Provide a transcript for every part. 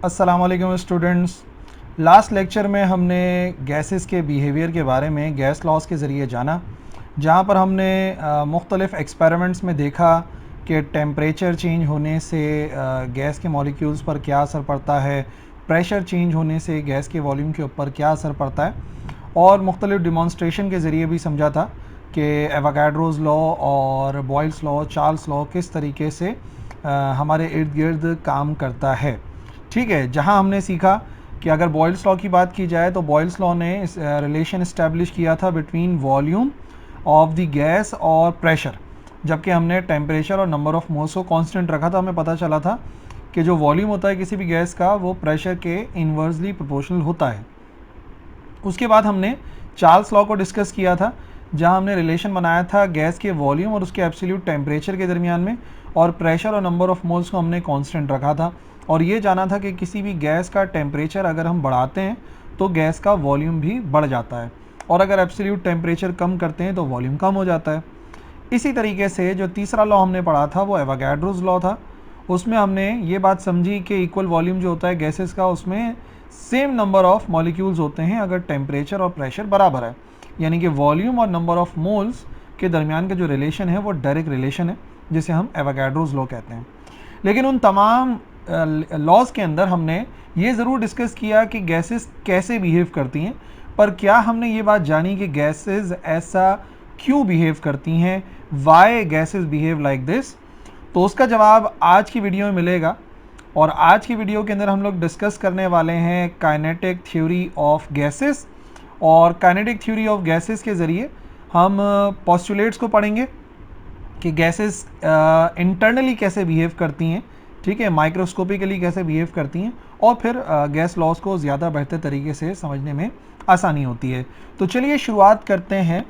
अस्सलामुअलैकुम students. Last lecture में हमने गैसेस के बिहेवियर के बारे में गैस लॉज के ज़रिए जाना, जहाँ पर हमने मुख्तलिफ़ एक्सपेरिमेंट्स में देखा कि टेम्परेचर चेंज होने से गैस के मॉलिक्यूल्स पर क्या असर पड़ता है, प्रेशर चेंज होने से गैस के वॉल्यूम के ऊपर क्या असर पड़ता है, और मुख्तलिफ़ डिमॉन्स्ट्रेशन के ज़रिए भी समझा था कि एवोगाड्रोज़ लॉ और बॉयल्स लॉ, चार्ल्स लॉ किस तरीके से हमारे इर्द गिर्द काम करता है। ठीक है, जहां हमने सीखा कि अगर बॉयल्स लॉ की बात की जाए तो बॉयल्स लॉ ने रिलेशन इस्टेब्लिश किया था between volume of the gas और प्रेशर। जबकि हमने टेम्परेचर और नंबर ऑफ मोल्स को कांस्टेंट रखा था, हमें पता चला था कि जो वॉल्यूम होता है किसी भी गैस का वो प्रेशर के इन्वर्सली प्रोपोर्शनल होता है। उसके बाद हमने चार्ल्स लॉ को डिस्कस किया था, जहां हमने रिलेशन बनाया था गैस के वॉल्यूम और उसके एब्सोल्यूट टेम्परेचर के दरमियान में, और प्रेशर और नंबर ऑफ मोल्स को हमने कांस्टेंट रखा था। और ये जाना था कि किसी भी गैस का टेम्परेचर अगर हम बढ़ाते हैं तो गैस का वॉल्यूम भी बढ़ जाता है, और अगर एब्सोल्यूट टेम्परेचर कम करते हैं तो वॉल्यूम कम हो जाता है। इसी तरीके से जो तीसरा लॉ हमने पढ़ा था वो एवोगाड्रोज़ लॉ था। उसमें हमने ये बात समझी कि इक्वल वॉल्यूम जो होता है गैसेस का, उसमें सेम नंबर ऑफ मॉलिक्यूल्स होते हैं अगर टेम्परेचर और प्रेशर बराबर है। यानी कि वॉल्यूम और नंबर ऑफ मोल्स के दरमियान का जो रिलेशन है वो डायरेक्ट रिलेशन है, जिसे हम एवोगाड्रोज़ लॉ कहते हैं। लेकिन उन तमाम लॉज के अंदर हमने ये ज़रूर डिस्कस किया कि गैसेस कैसे बिहेव करती हैं, पर क्या हमने ये बात जानी कि गैसेस ऐसा क्यों बिहेव करती हैं, why gases behave like this. तो उसका जवाब आज की वीडियो में मिलेगा। और आज की वीडियो के अंदर हम लोग डिस्कस करने वाले हैं काइनेटिक थ्योरी ऑफ गैसेस, और काइनेटिक थ्योरी ऑफ गैसेस के ज़रिए हम पोस्टुलेट्स को पढ़ेंगे कि गैसेस इंटरनली कैसे बिहेव करती हैं, ठीक है, माइक्रोस्कोपिकली कैसे बिहेव करती हैं, और फिर गैस लॉज को ज़्यादा बेहतर तरीके से समझने में आसानी होती है। तो चलिए शुरुआत करते हैं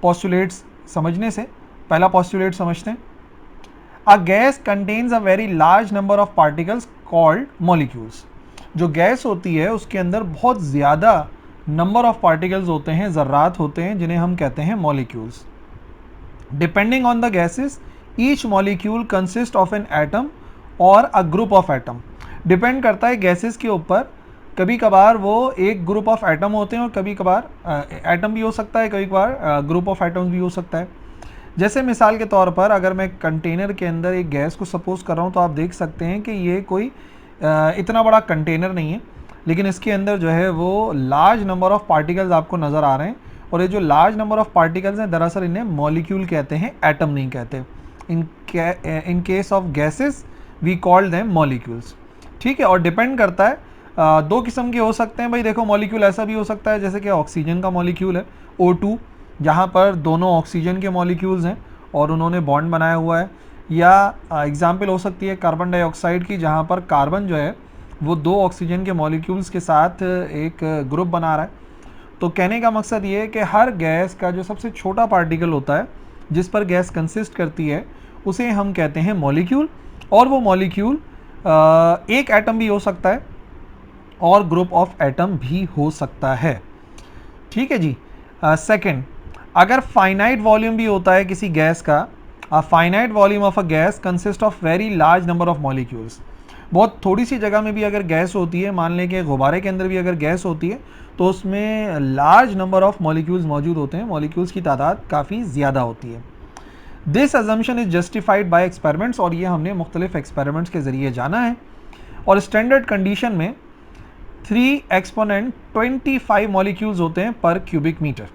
पोस्टुलेट्स समझने से। पहला पोस्टुलेट समझते हैं। A gas contains a very large number of particles called molecules. जो गैस होती है उसके अंदर बहुत ज़्यादा नंबर ऑफ पार्टिकल्स होते हैं, ज़र्रात होते हैं, जिन्हें हम कहते हैं molecules. Depending on the gases each molecule consist of an atom और a group of atom. Depend करता है गैसेस के ऊपर, कभी कभार वो एक ग्रुप ऑफ एटम होते हैं और कभी कभार एटम भी हो सकता है, कभी कभार ग्रुप ऑफ एटम्स भी हो सकता है। जैसे मिसाल के तौर पर अगर मैं कंटेनर के अंदर एक गैस को सपोज कर रहा हूँ, तो आप देख सकते हैं कि ये कोई इतना बड़ा कंटेनर नहीं है, लेकिन इसके अंदर जो है वो लार्ज नंबर ऑफ पार्टिकल्स आपको नज़र आ रहे हैं। और ये जो लार्ज नंबर ऑफ पार्टिकल्स हैं दरअसल इन्हें मॉलिक्यूल कहते हैं, एटम नहीं कहते। In case of gases we called them molecules. ठीक है, और डिपेंड करता है दो किस्म के हो सकते हैं भाई। देखो, मॉलिक्यूल ऐसा भी हो सकता है जैसे कि ऑक्सीजन का मॉलिक्यूल है O2, जहाँ पर दोनों ऑक्सीजन के मॉलिक्यूल्स हैं और उन्होंने बॉन्ड बनाया हुआ है। या एग्जाम्पल हो सकती है कार्बन डाइऑक्साइड की, जहाँ पर कार्बन जो है वो दो ऑक्सीजन के मॉलिक्यूल्स के साथ एक ग्रुप बना रहा है। तो कहने का मकसद ये है कि हर गैस का जो सबसे छोटा पार्टिकल होता है जिस पर गैस कंसिस्ट करती है उसे हम कहते हैं मॉलिक्यूल। और वो मॉलिक्यूल एक एटम भी हो सकता है और ग्रुप ऑफ एटम भी हो सकता है। ठीक है जी। सेकंड, अगर फाइनाइट वॉल्यूम भी होता है किसी गैस का, finite volume of a gas consist of very large number of molecules. बहुत थोड़ी सी जगह में भी अगर गैस होती है, मान लें कि गुब्बारे के अंदर भी अगर गैस होती है, तो उसमें लार्ज नंबर ऑफ मॉलिक्यूल्स मौजूद होते हैं, मॉलिक्यूल्स की तादाद काफ़ी ज़्यादा होती है। This assumption is justified by experiments, और ये हमने मुख्तलिफ एक्सपेरिमेंट्स के ज़रिए जाना है। और स्टैंडर्ड कंडीशन में 3 एक्सपोनेंट 25 मॉलिक्यूल्स होते हैं पर क्यूबिक मीटर।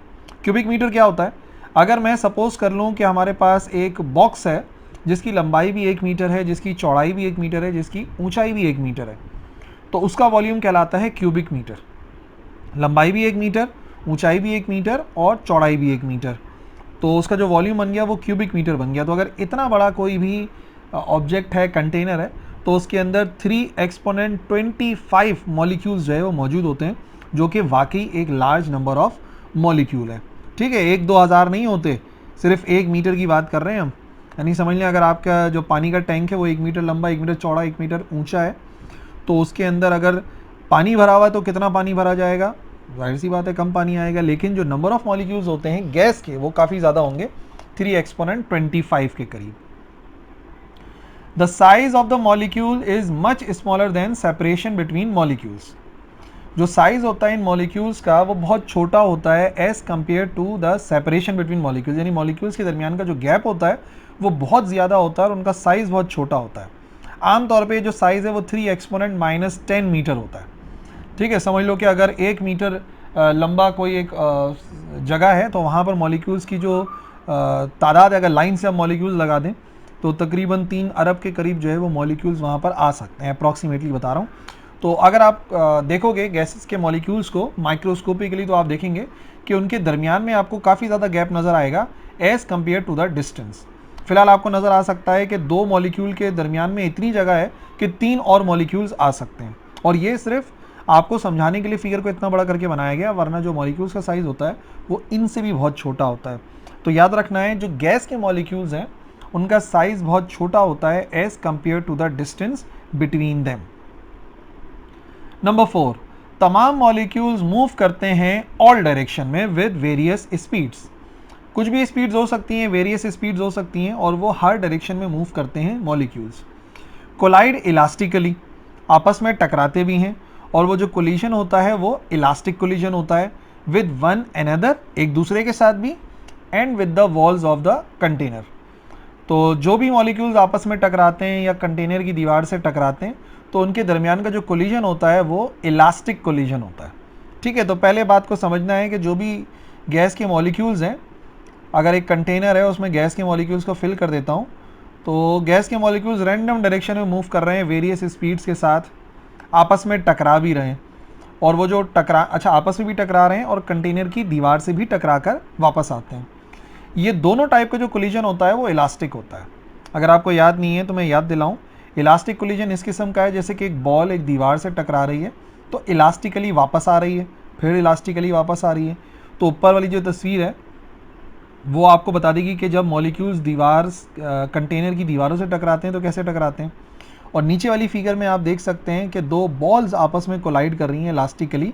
क्यूबिक मीटर क्या होता है? अगर मैं सपोज कर लूँ कि हमारे पास एक बॉक्स है जिसकी लंबाई भी 1 मीटर है, जिसकी चौड़ाई भी 1 मीटर है, जिसकी ऊंचाई भी 1 मीटर है, तो उसका वॉल्यूम कहलाता है क्यूबिक मीटर। लंबाई भी 1 मीटर, ऊंचाई भी 1 मीटर और चौड़ाई भी 1 मीटर, तो उसका जो वॉल्यूम बन गया वो क्यूबिक मीटर बन गया। तो अगर इतना बड़ा कोई भी ऑब्जेक्ट है, कंटेनर है, तो उसके अंदर 3 एक्सपोनेंट 25 मॉलिक्यूल्स जो है वो मौजूद होते हैं, जो कि वाकई एक लार्ज नंबर ऑफ मॉलिक्यूल है। ठीक है, 1-2 हज़ार नहीं होते, सिर्फ 1 मीटर की बात कर रहे हैं हम। यानी समझ लें अगर आपका जो पानी का टैंक है वो 1 मीटर लंबा, 1 मीटर चौड़ा, 1 मीटर ऊंचा है, तो उसके अंदर अगर पानी भरा हुआ है तो कितना पानी भरा जाएगा? जाहिर सी बात है कम पानी आएगा। लेकिन जो नंबर ऑफ मॉलिक्यूल्स होते हैं गैस के वो काफ़ी ज़्यादा होंगे, 3 एक्सपोनेंट 25 के करीब। The size of the molecule is much smaller than separation between molecules. जो साइज होता है इन मॉलिक्यूल्स का वो बहुत छोटा होता है as compared to the separation between molecules, यानी मॉलिक्यूल्स के दरमियान का जो गैप होता है वो बहुत ज़्यादा होता है और उनका साइज़ बहुत छोटा होता है। आमतौर पे जो साइज़ है वो 3 एक्सपोनेंट माइनस 10 मीटर होता है। ठीक है, समझ लो कि अगर 1 मीटर लंबा कोई एक जगह है तो वहाँ पर मॉलिक्यूल्स की जो तादाद, अगर लाइन से हम मॉलिक्यूल्स लगा दें तो तकरीबन 3 अरब के करीब जो है वो मॉलिक्यूल्स वहाँ पर आ सकते हैं, अप्रॉक्सीमेटली बता रहा हूँ। तो अगर आप देखोगे गैसेस के मॉलिक्यूल्स को माइक्रोस्कोपिकली तो आप देखेंगे कि उनके दरमियान में आपको काफ़ी ज़्यादा गैप नज़र आएगा as compared to the distance. फिलहाल आपको नज़र आ सकता है कि 2 मॉलिक्यूल के दरमियान में इतनी जगह है कि 3 और मॉलिक्यूल्स आ सकते हैं, और ये सिर्फ आपको समझाने के लिए फिगर को इतना बड़ा करके बनाया गया, वरना जो मॉलिक्यूल्स का साइज़ होता है वो इनसे भी बहुत छोटा होता है। तो याद रखना है, जो गैस के मॉलिक्यूल्स हैं उनका साइज़ बहुत छोटा होता है as compared to the distance between them. Number 4, तमाम मॉलिक्यूल्स मूव करते हैं ऑल डायरेक्शन में विद वेरियस स्पीड्स। कुछ भी स्पीड्स हो सकती हैं, वेरियस स्पीड्स हो सकती हैं, और वो हर डायरेक्शन में मूव करते हैं मॉलिक्यूल्स। कोलाइड इलास्टिकली, आपस में टकराते भी हैं, और वो जो कोलिजन होता है वो इलास्टिक कोलिजन होता है विद वन अनदर, एक दूसरे के साथ भी, and with the walls of the container. तो जो भी मॉलिक्यूल्स आपस में टकराते हैं या कंटेनर की दीवार से टकराते हैं तो उनके दरमियान का जो कोलिजन होता है वो इलास्टिक कोलिजन होता है। ठीक है, तो पहले बात को समझना है कि जो भी गैस के मॉलिक्यूल्स हैं, अगर एक कंटेनर है उसमें गैस के मॉलिक्यूल्स को फिल कर देता हूँ तो गैस के मॉलिक्यूल्स रैंडम डायरेक्शन में मूव कर रहे हैं वेरियस स्पीड्स के साथ, आपस में टकरा भी रहे हैं, और वो जो आपस में भी टकरा रहे हैं और कंटेनर की दीवार से भी टकरा कर वापस आते हैं। ये दोनों टाइप का जो कोलिजन होता है वो इलास्टिक होता है। अगर आपको याद नहीं है तो मैं याद दिलाऊं, इलास्टिक कोलिजन इस किस्म का है जैसे कि एक बॉल एक दीवार से टकरा रही है तो इलास्टिकली वापस आ रही है, फिर इलास्टिकली वापस आ रही है। तो ऊपर वाली जो तस्वीर है वो आपको बता देगी कि जब मॉलिक्यूल्स कंटेनर की दीवारों से टकराते हैं तो कैसे टकराते हैं, और नीचे वाली फिगर में आप देख सकते हैं कि 2 बॉल्स आपस में कोलाइड कर रही हैं इलास्टिकली।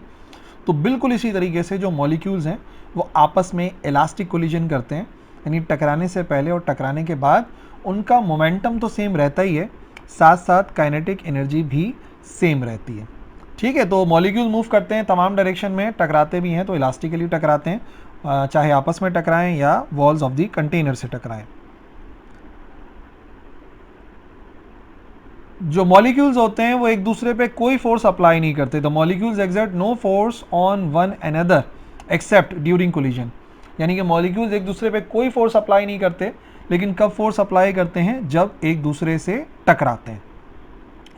तो बिल्कुल इसी तरीके से जो मॉलिक्यूल्स हैं वो आपस में इलास्टिक कोलिजन करते हैं, यानी टकराने से पहले और टकराने के बाद उनका मोमेंटम तो सेम रहता ही है, साथ साथ काइनेटिक एनर्जी भी सेम रहती है। ठीक है, तो मॉलिक्यूल मूव करते हैं तमाम डायरेक्शन में, टकराते भी हैं तो इलास्टिकली टकराते हैं, चाहे आपस में टकराएं या वॉल्स ऑफ दी कंटेनर से टकराएं। जो मॉलिक्यूल्स होते हैं वो एक दूसरे पे कोई फोर्स अप्लाई नहीं करते। The molecules exert no force on one another except during collision, यानी कि मॉलिक्यूल्स एक दूसरे पे कोई फोर्स अप्लाई नहीं करते, लेकिन कब फोर्स अप्लाई करते हैं, जब एक दूसरे से टकराते हैं।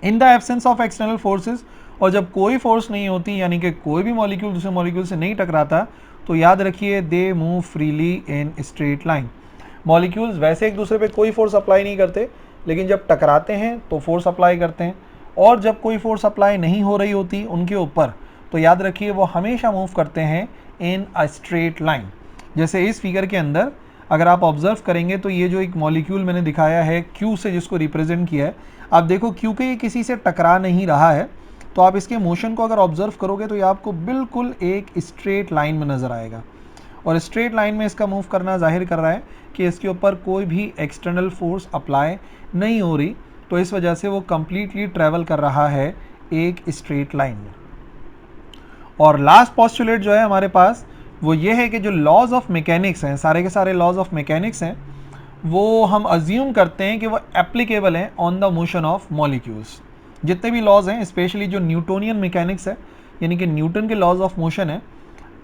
In the absence of external forces, और जब कोई फोर्स नहीं होती, यानी कि कोई भी मॉलिक्यूल दूसरे मॉलिक्यूल से नहीं टकराता, तो याद रखिए they move freely in straight line. Molecules वैसे एक दूसरे पे कोई फोर्स अप्लाई नहीं करते, लेकिन जब टकराते हैं तो फोर्स अप्लाई करते हैं, और जब कोई फोर्स अप्लाई नहीं हो रही होती उनके ऊपर तो याद रखिए वो हमेशा मूव करते हैं इन अ स्ट्रेट लाइन। जैसे इस फिगर के अंदर अगर आप ऑब्जर्व करेंगे तो ये जो एक मॉलिक्यूल मैंने दिखाया है क्यू से जिसको रिप्रेजेंट किया है, आप देखो क्यू के ये किसी से टकरा नहीं रहा है, तो आप इसके मोशन को अगर ऑब्जर्व करोगे तो ये आपको बिल्कुल एक स्ट्रेट लाइन में नज़र आएगा, और स्ट्रेट लाइन में इसका मूव करना जाहिर कर रहा है कि इसके ऊपर कोई भी एक्सटर्नल फोर्स अप्लाई नहीं हो रही, तो इस वजह से वो कम्प्लीटली ट्रैवल कर रहा है एक स्ट्रेट लाइन में। और लास्ट पोस्टुलेट जो है हमारे पास वो ये है कि जो लॉज ऑफ मैकेनिक्स हैं, सारे के सारे लॉज ऑफ मैकेनिक्स हैं, वो हम अज्यूम करते हैं कि वो एप्लीकेबल हैं on the motion of molecules. जितने भी लॉज हैं, स्पेशली जो न्यूटोनियन मैकेनिक्स है, यानी कि न्यूटन के लॉज ऑफ मोशन है,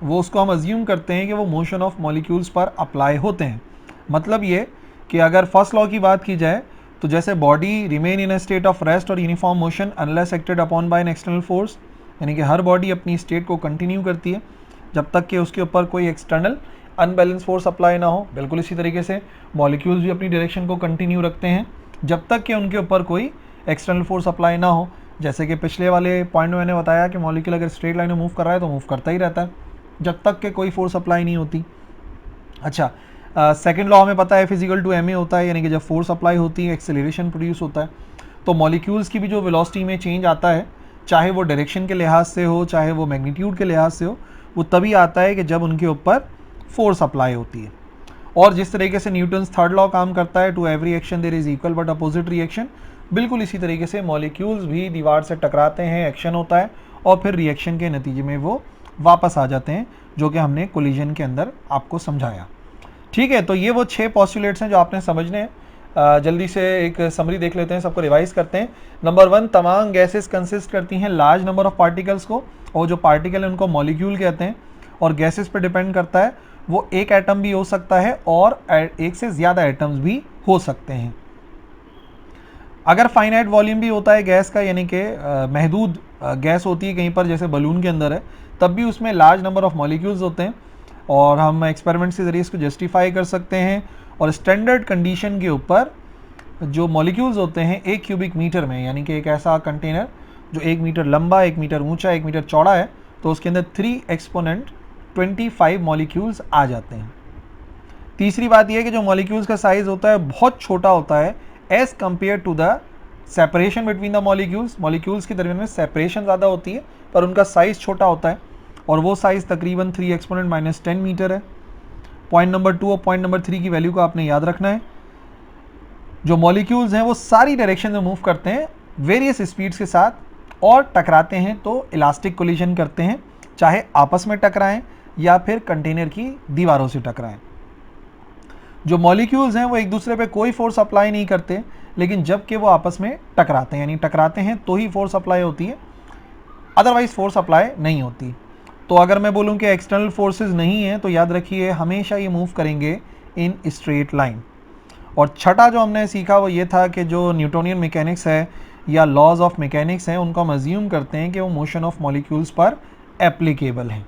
वो उसको हम अज्यूम करते हैं कि वो मोशन ऑफ मॉलिक्यूल्स पर अप्लाई होते हैं। मतलब ये कि अगर फर्स्ट लॉ की बात की जाए तो जैसे body remain in a state of rest और uniform motion unless acted upon by an external force, यानी कि हर बॉडी अपनी स्टेट को कंटिन्यू करती है जब तक कि उसके ऊपर कोई एक्सटर्नल अनबैलेंस फोर्स अप्लाई ना हो। बिल्कुल इसी तरीके से मॉलिक्यूल्स भी अपनी डायरेक्शन को कंटिन्यू रखते हैं जब तक कि उनके ऊपर कोई एक्सटर्नल फोर्स अप्लाई ना हो। जैसे कि पिछले वाले पॉइंट में मैंने बताया कि मॉलिक्यूल अगर स्ट्रेट लाइन में मूव कर रहा है तो मूव करता ही रहता है जब तक कि कोई फोर्स अप्लाई नहीं होती। अच्छा, सेकेंड लॉ हमें पता है फिजिकल टू एम ए होता है, यानी कि जब फोर्स अप्लाई होती है एक्सेलरेशन प्रोड्यूस होता है। तो मॉलिक्यूल्स की भी जो वेलोसिटी में चेंज आता है, चाहे वो डायरेक्शन के लिहाज से हो चाहे वो मैग्नीट्यूड के लिहाज से हो, वो तभी आता है कि जब उनके ऊपर फोर्स अप्लाई होती है। और जिस तरीके से न्यूटन्स थर्ड लॉ काम करता है, to every action there is equal but opposite reaction, बिल्कुल इसी तरीके से मॉलिक्यूल्स भी दीवार से टकराते हैं, एक्शन होता है और फिर रिएक्शन के नतीजे में वो वापस आ जाते हैं, जो कि हमने कोलिजन के अंदर आपको समझाया। ठीक है, तो ये वो 6 पॉस्टुलेट्स हैं जो आपने समझने हैं। जल्दी से एक समरी देख लेते हैं, सबको रिवाइज करते हैं। नंबर 1, तमाम गैसेस कंसिस्ट करती हैं लार्ज नंबर ऑफ पार्टिकल्स को, और जो पार्टिकल है उनको मॉलिक्यूल कहते हैं। और गैसेस पे डिपेंड करता है, वो एक एटम भी हो सकता है और एक से ज़्यादा एटम्स भी हो सकते हैं। अगर फाइनाइट वॉल्यूम भी होता है गैस का, यानी कि महदूद गैस होती है कहीं पर, जैसे बलून के अंदर है, तब भी उसमें लार्ज नंबर ऑफ मॉलिक्यूल्स होते हैं और हम एक्सपेरिमेंट्स के ज़रिए इसको जस्टिफाई कर सकते हैं। और स्टैंडर्ड कंडीशन के ऊपर जो मॉलिक्यूल्स होते हैं 1 क्यूबिक मीटर में, यानी कि एक ऐसा कंटेनर जो 1 मीटर लंबा, 1 मीटर ऊंचा, 1 मीटर चौड़ा है, तो उसके अंदर 3 एक्सपोनेंट 25 मॉलिक्यूल्स आ जाते हैं। तीसरी बात यह है कि जो मॉलिक्यूल्स का साइज़ होता है बहुत छोटा होता है as compared to the separation between the molecules. Molecules के दरमियान में सेपरेशन ज़्यादा होती है पर उनका साइज़ छोटा होता है, और वो साइज़ तकरीबन 3 एक्सपोनेंट -10 मीटर है। पॉइंट नंबर 2 और पॉइंट नंबर 3 की वैल्यू को आपने याद रखना है। जो मॉलिक्यूल्स हैं वो सारी डायरेक्शन में मूव करते हैं वेरियस स्पीड्स के साथ, और टकराते हैं तो इलास्टिक कोलिजन करते हैं, चाहे आपस में टकराएं या फिर कंटेनर की दीवारों से टकराएं। जो मॉलिक्यूल्स हैं वो एक दूसरे पे कोई फोर्स अप्लाई नहीं करते, लेकिन जब कि वो आपस में टकराते हैं, यानी टकराते हैं तो ही फोर्स अप्लाई होती है, अदरवाइज फोर्स अप्लाई नहीं होती। तो अगर मैं बोलूं कि एक्सटर्नल फोर्सेस नहीं है, तो याद रखिए हमेशा ये मूव करेंगे इन स्ट्रेट लाइन। और छठा जो हमने सीखा वो ये था कि जो न्यूटोनियन मैकेनिक्स है या लॉज ऑफ मैकेनिक्स हैं, उनको हम अज्यूम करते हैं कि वो मोशन ऑफ मॉलिक्यूल्स पर एप्लीकेबल हैं।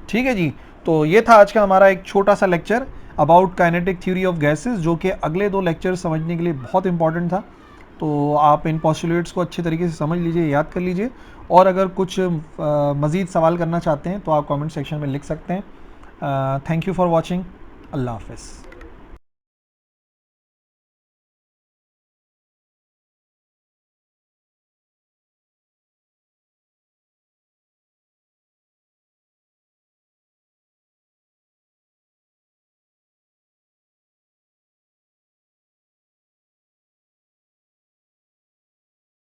ठीक है जी, तो ये था आज का हमारा एक छोटा सा lecture about kinetic theory of gases, जो कि अगले 2 लेक्चर समझने के लिए बहुत इंपॉर्टेंट था। तो आप इन पॉस्टुलेट्स को अच्छे तरीके से समझ लीजिए, याद कर लीजिए, और अगर कुछ मज़ीद सवाल करना चाहते हैं तो आप कमेंट सेक्शन में लिख सकते हैं। Thank you for watching. अल्लाह हाफ़िज़।